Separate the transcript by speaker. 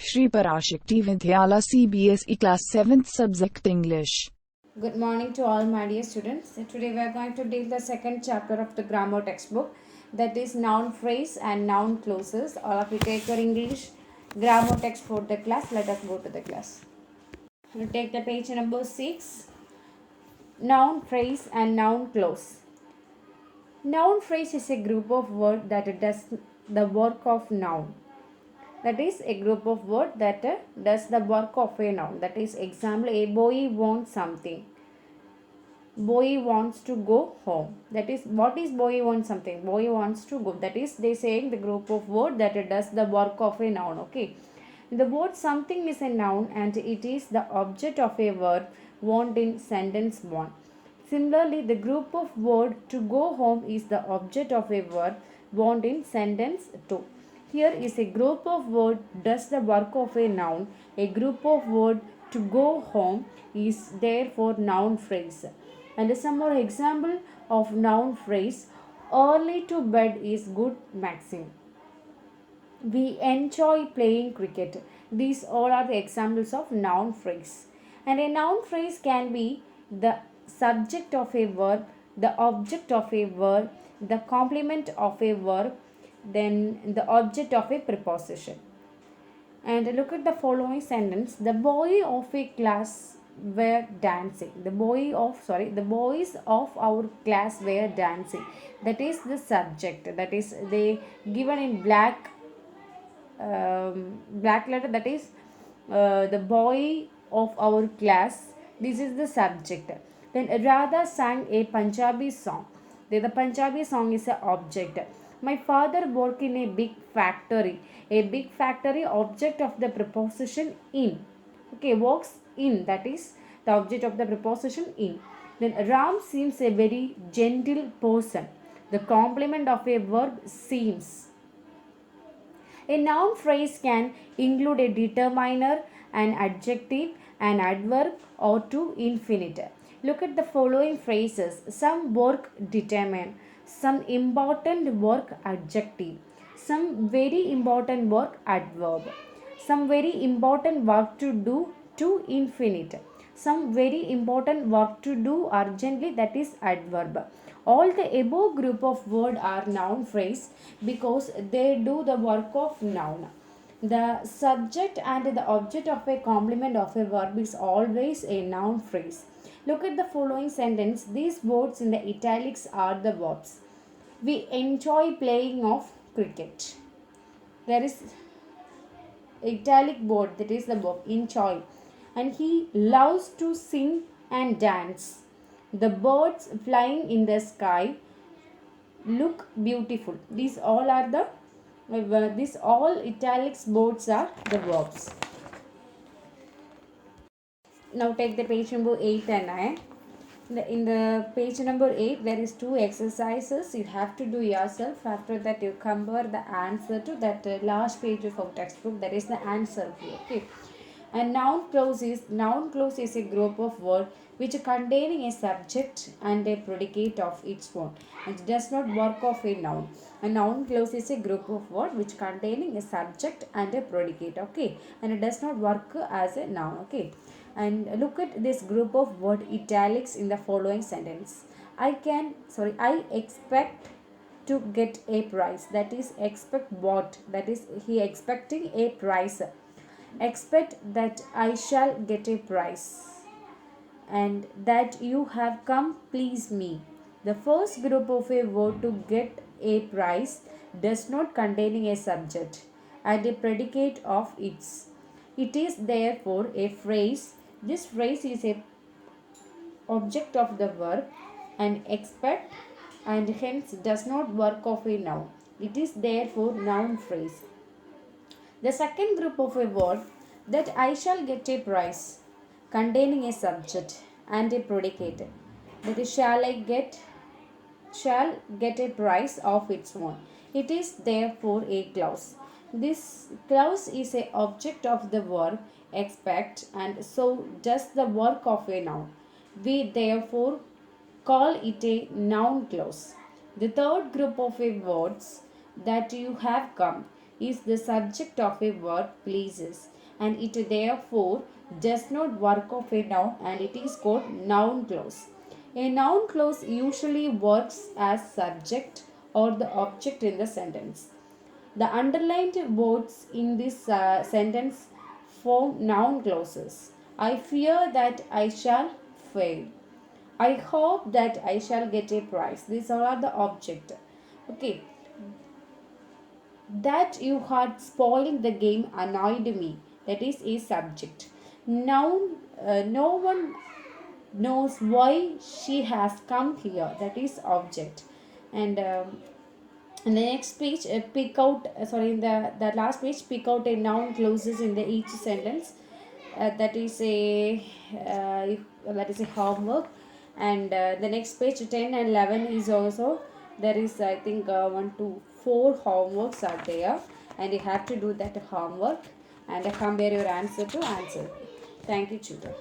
Speaker 1: Shri Parashakti Vidyala CBSE Class 7th Subject English.
Speaker 2: Good morning to all my dear students. Today we are going to deal the second chapter of the grammar textbook, that is noun phrase and noun clauses. All of you take your English grammar text for the class. Let us go to the class. We'll take the page number 6. Noun phrase and noun clause. Noun phrase is a group of words that does the work of noun. That is a group of words that does the work of a noun. That is example, a boy wants something. Boy wants to go home. That is, what is boy wants something? Boy wants to go. That is, they saying the group of word that it does the work of a noun. Okay. The word something is a noun and it is the object of a verb want in sentence 1. Similarly, the group of word to go home is the object of a verb want in sentence 2. Here is a group of word does the work of a noun. A group of word to go home is therefore noun phrase. And some more example of noun phrase. Early to bed is good maxim. We enjoy playing cricket. These all are the examples of noun phrase. And a noun phrase can be the subject of a verb, the object of a verb, the complement of a verb, then the object of a preposition. And look at the following sentence. The boy of a class were dancing. The boys of our class were dancing. That is the subject. That is they given in black letter. That is the boy of our class. This is the subject. Then Radha sang a Punjabi song. The Punjabi song is an object. My father worked in a big factory. A big factory, object of the preposition in. Okay, works in, that is the object of the preposition in. Then Ram seems a very gentle person. The complement of a verb seems. A noun phrase can include a determiner, an adjective, an adverb, or two infinitive. Look at the following phrases. Some work determine, some important work adjective, some very important work adverb, some very important work to do to infinitive, some very important work to do urgently, that is adverb. All the above group of word are noun phrase because they do the work of noun. The subject and the object of a complement of a verb is always a noun phrase. Look at the following sentence. These words in the italics are the verbs. We enjoy playing of cricket. There is italic word, that is the verb enjoy. And he loves to sing and dance. The birds flying in the sky look beautiful. These all are the these all italics words are the verbs. Now take the page number 8 and 9. In the page number 8 there is two exercises you have to do yourself. After that you compare the answer to that last page of our textbook, that is the answer view. Okay. And noun clause is a group of words which containing a subject and a predicate of its own. It does not work of a noun. A noun clause is a group of words which containing a subject and a predicate. Okay, and it does not work as a noun. Okay, and look at this group of word italics in the following sentence. I expect to get a prize. That is expect what? That is he expecting a prize. Expect that I shall get a prize and that you have come please me. The first group of a word to get a prize does not containing a subject and a predicate of its. It is therefore a phrase. This phrase is a object of the verb and expect and hence does not work of a noun. It is therefore noun phrase. The second group of a word, that I shall get a prize, containing a subject and a predicate. That is shall get a prize of its own. It is therefore a clause. This clause is a object of the verb expect and so does the work of a noun. We therefore call it a noun clause. The third group of a words, that you have come. is the subject of a word pleases, and it therefore does not work of a noun, and it is called noun clause. A noun clause usually works as subject or the object in the sentence. The underlined words in this sentence form noun clauses. I fear that I shall fail. I hope that I shall get a prize. These all are the object. Okay. That you had spoiled the game annoyed me. That is a subject. Noun. No one knows why she has come here. That is object. And in the next page, pick out. Sorry, in the last page, pick out a noun clauses in the each sentence. That is a homework. And the next page 10 and 11 is also there is I think 1 to 4 homeworks are there, and you have to do that homework and compare your answer to answer. Thank you, children.